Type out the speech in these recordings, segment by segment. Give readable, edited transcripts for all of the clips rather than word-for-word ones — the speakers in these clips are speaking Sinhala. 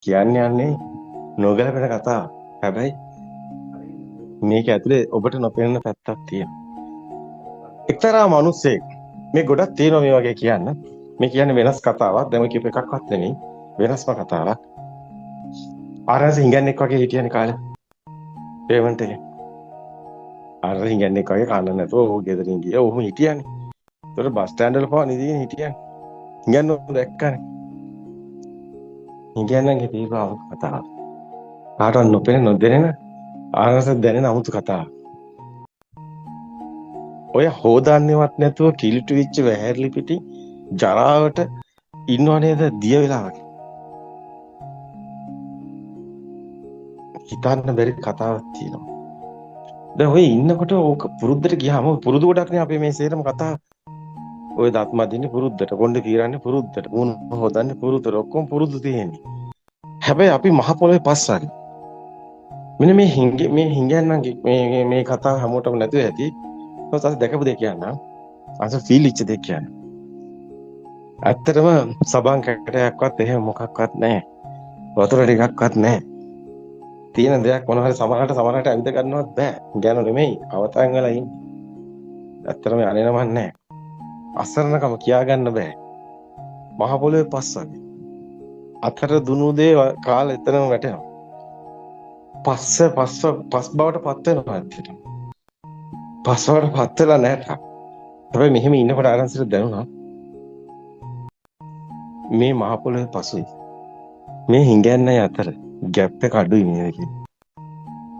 කියන්නේ යන්නේ නොගැලපෙන කතාව. හැබැයි මේක ඇතුලේ ඔබට නොපෙනෙන පැත්තක් තියෙනවා. එක්තරා මිනිස්සෙක් මේ ගොඩක් තියෙනවා මේ වගේ කියන්න. මේ කියන්නේ වෙනස් කතාවක්. දැන් ඔය කියප එකක්වත් නෙමෙයි. වෙනස්ම කතාවක්. ආරස හිඟන්නෙක් වගේ හිටියනේ කාලේ. පේමන්ට් එකේ. ආරස හිඟන්නෙක් වගේ කන්න නැතුව ඔහු ගෙදරින් ගියා. ඔහු හිටියනේ. ඒතර බස් ස්ටෑන්ඩ් වල පවා නිදිගෙන හිටියනේ. හිඟන්නෝ දැක්කනේ. හිඟන්නන්ගේ දීපාව කතාව. කාටවත් නොපෙනෙන නොදැනෙන ආරස දැනෙන 아무තු කතාවක්. ඔය හොදන්නේවත් නැතුව කිලිටු වෙච්ච වැහැරලි පිටින් ජරාවට ඉන්නව නේද දිය වෙලා වගේ. හිතන්න බැරි කතාවක් තියෙනවා. දැන් ඔය ඉන්නකොට ඕක පුරුද්දට ගියාම පුරුදු කොටක්නේ අපේ මේ සේරම කතා. ඔය දත් මදින්නේ පුරුද්දට, කොණ්ඩේ කීරන්නේ පුරුද්දට, මුණ හොදන්නේ පුරුද්දට, ඔක්කොම පුරුදු තියෙන්නේ. හැබැයි අපි මහ පොළොවේ පස්සාගේ. මෙන්න මේ හිඟන්නන්ගේ මේ කතාව හැමෝටම නැතුව ඇති. ඔතන දැකපු දෙයක් කියන්නම්. අස ෆීල් ඉච්ච දෙයක් කියන්නේ. ඇත්තටම සබන් කැටයක්වත් එහෙම මොකක්වත් නැහැ. වතුර ටිකක්වත් නැහැ. තියෙන දෙයක් මොන හරි සමහරට ඇවිද ගන්නවත් බෑ. ගැන නෙමෙයි අවතන් වෙලා ඉන්නේ. ඇත්තටම යන්නේ නමක් නැහැ. අසරණකම කියා ගන්න බෑ. මහ පොළොවේ පස් වගේ. අතර දුනු දේ කාලෙ එතනම වැටෙනවා. පස් බවට පත් වෙනවා ඇත්තටම. පස් බවට පත් වෙලා නැහැ. හැබැයි මෙහෙම ඉන්නකොට ආරංචිට දැනුණා මේ මහ පොළොවේ පසුයි. මේ හිඟන්නේ අතර ગેප් එක අඩුයි නේද කියලා.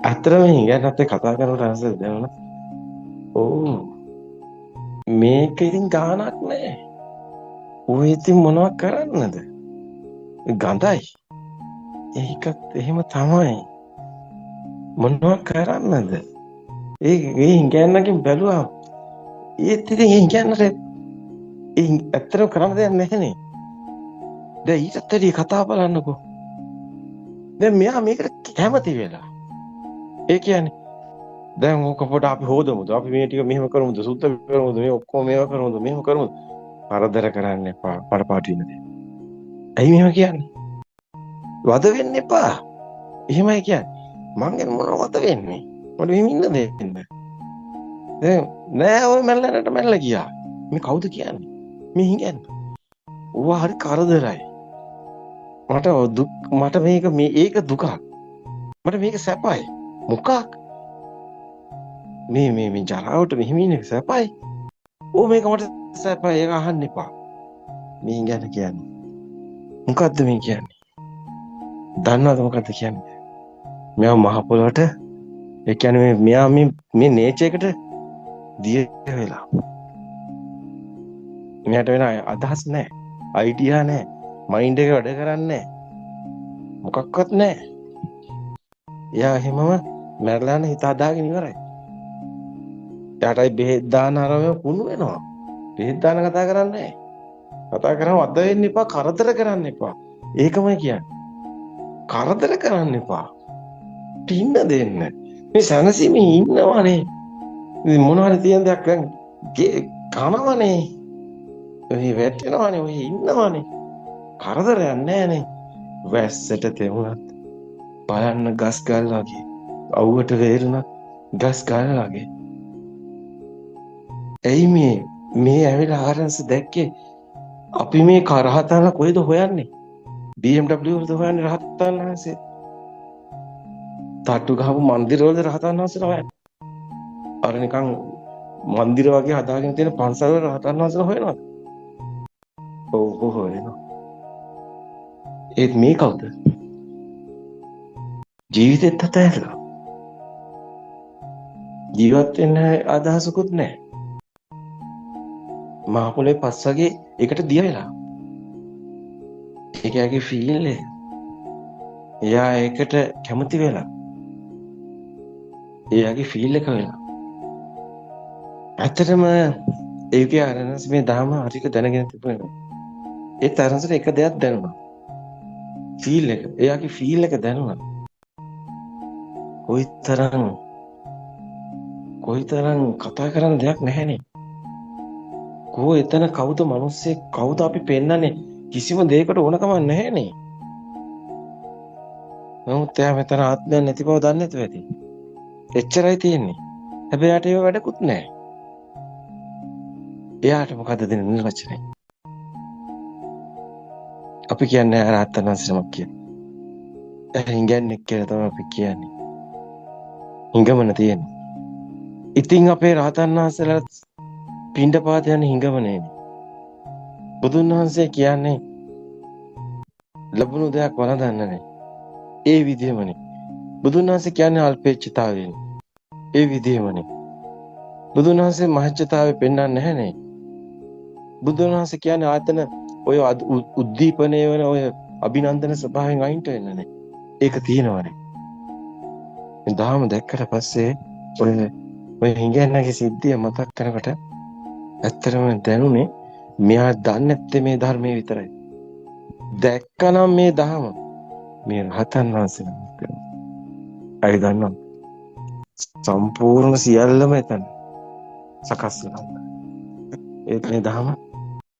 ඇත්තටම හිඟන්නත් කතා කරනකොට ආරංචිට දැනුණා. ඕ මේක ඉතින් ගානක් නෑ. ඔය ඉතින් මොනවක් කරන්නද? ගඳයි. ඒකත් එහෙම තමයි. මොනවක් කරන්නද? ඒ හිඟන්නකින් බැලුවා. ඒත් ඉතින් හිඟන්නට ඇත්තටම කරන්න දෙයක් නැහැනේ. දැන් ඊටත් වැඩි කතා බලන්නකෝ. දැන් මෙයා මේකට කැමති වෙලා. ඒ කියන්නේ දැන් ඕක පොඩ අපි හොදමුද? අපි මේ ටික මෙහෙම කරමුද? සුද්ධ කරමුද? මේ ඔක්කොම මේවා කරමුද? මෙහෙම කරමුද? කරදර කරන්න එපා. පරපාටි ඉන්න දේ. ඇයි මෙහෙම කියන්නේ? වද වෙන්න එපා. එහෙමයි කියන්නේ. මං ගැන මොනවද වෙන්නේ? මට මෙහෙම ඉන්න දෙන්න. දැන් නෑ ඔය මැල්ලට ගියා. මේ කවුද කියන්නේ? මේ හිඟන්නේ. ඌව හරි කරදරයි. මට මේක දුකක්. මට මේක සැපයි. මොකක්? මේ ජරාවට මෙහෙම ඉන්නේ සැපයි. ඕ මේක මට සැපයි. ඒක අහන්න එපා. මේ ගැන කියන්නේ. මොකද්ද මේ කියන්නේ? දන්නවද මොකද්ද කියන්නේ? මෙයා මහ පොළොවට ඒ කියන්නේ මෙයා මේ නේචර් එකට දිය වෙලා. මෙයාට වෙන අදහස් නැහැ. අයිඩියා නැහැ. මයින්ඩ් එක වැඩ කරන්නේ නැහැ. මොකක්වත් නැහැ. එයා එහෙමම මැරලාන හිත හදාගෙන ඉවරයි. එයාටයි බෙහෙත් දාන අරම කුණු වෙනවා. බෙහෙත් දාන කතා කරන්නේ නැහැ. කතා කරාම අද වෙන්න එපා, කරදර කරන්න එපා. ඒකමයි කියන්නේ. කරදර කරන්න එපා. ඉන්න දෙන්න. මේ සනසීමේ ඉන්නවනේ. ඉතින් මොනවාරි තියෙන දෙයක් දැන් කනවනේ. ඔය වැටෙනවනේ, ඔය ඉන්නවනේ. කරදරයක් නැහැනේ. වැස්සට තෙමුණත් බලන්න ගස් ගල් වගේ. අවුවට වේරුණත් ගස් ගල් වගේ. එයි මේ ඇවිල්ලා ආරංශ දැක්කේ අපි මේ කරහතන කොහෙද හොයන්නේ? BMW වලද හොයන්නේ රහතන් වහන්සේ? තට්ටු ගහපු මන්දිර වලද රහතන් වහන්සේලා හොයන්නේ? අර නිකන් මන්දිර වගේ හදාගෙන තියෙන පන්සල් වල රහතන් වහන්සේලා හොයනවද? ඔව් හොයනවා. ඒත් මේ කවුද? ජීවිතෙත් අතහැරලා. ජීවත් වෙන්න අදහසකුත් නැහැ. මහ පොළේ පස් වගේ එකට දිය වෙලා. ඒක ඇගේ ෆීල් එක. එයා ඒකට කැමති වෙලා. එයාගේ ෆීල් එක වෙලා. ඇත්තටම ඒකේ අරනස් මේ ධර්ම හරියට දැනගෙන තිබුණා. ඒ තරන්සට එක දෙයක් දැනුණා. ෆීල් එක. එයාගේ ෆීල් එක දැනුණා. කොයිතරම් කතා කරන්න දෙයක් නැහැනේ. එතන කවුද මිනිස්සෙක් කවුද අපි පෙන්නන්නේ කිසිම දෙයකට ඕනකම නැහැනේ. නමුත් එයා මෙතන ආත්මයක් නැති බව දන්නේ නැතුව ඇති. එච්චරයි තියෙන්නේ. හැබැයි යාට ඒව වැඩකුත් නැහැ. එයාට මොකද දෙන නිර්වචනය? අපි කියන්නේ රහතන් වහන්සේමක් කියලා. හිඟන්නේ කියලා තමයි අපි කියන්නේ. හිඟමන තියෙන්නේ. ඉතින් අපේ රහතන් වහන්සේලා පිණ්ඩපාත යන හිඟමනේනේ. බුදුන් වහන්සේ කියන්නේ ලැබුණු දෙයක් වළඳන්න නැහැ. ඒ විදිහමනේ. බුදුන් වහන්සේ කියන්නේ අල්පේච්ඡතාවයෙන්. ඒ විදිහමනේ. බුදුන් වහන්සේ මහච්ඡතාවය පෙන්වන්නේ නැහනේ. බුදුන් වහන්සේ කියන්නේ ආතන ඔය උද්දීපනය වෙන ඔය අභිනන්දන ස්වභාවයෙන් අයින්ට වෙන්න නැහැ. ඒක තියෙනවනේ. මේ ධර්ම දැක්කට පස්සේ ඔය හිඟන්නගේ සිද්ධිය මතක් කරනකොට ඇත්තටම දැනුනේ මෙයා දන්නේ නැත්තේ මේ ධර්මයේ විතරයි. දැක්කනම් මේ ධර්ම මේ රහතන් වහන්සේ නමක් කරනවා. අය දන්නවා. සම්පූර්ණ සියල්ලම එතන සකස් වෙනවා. ඒත් මේ ධර්ම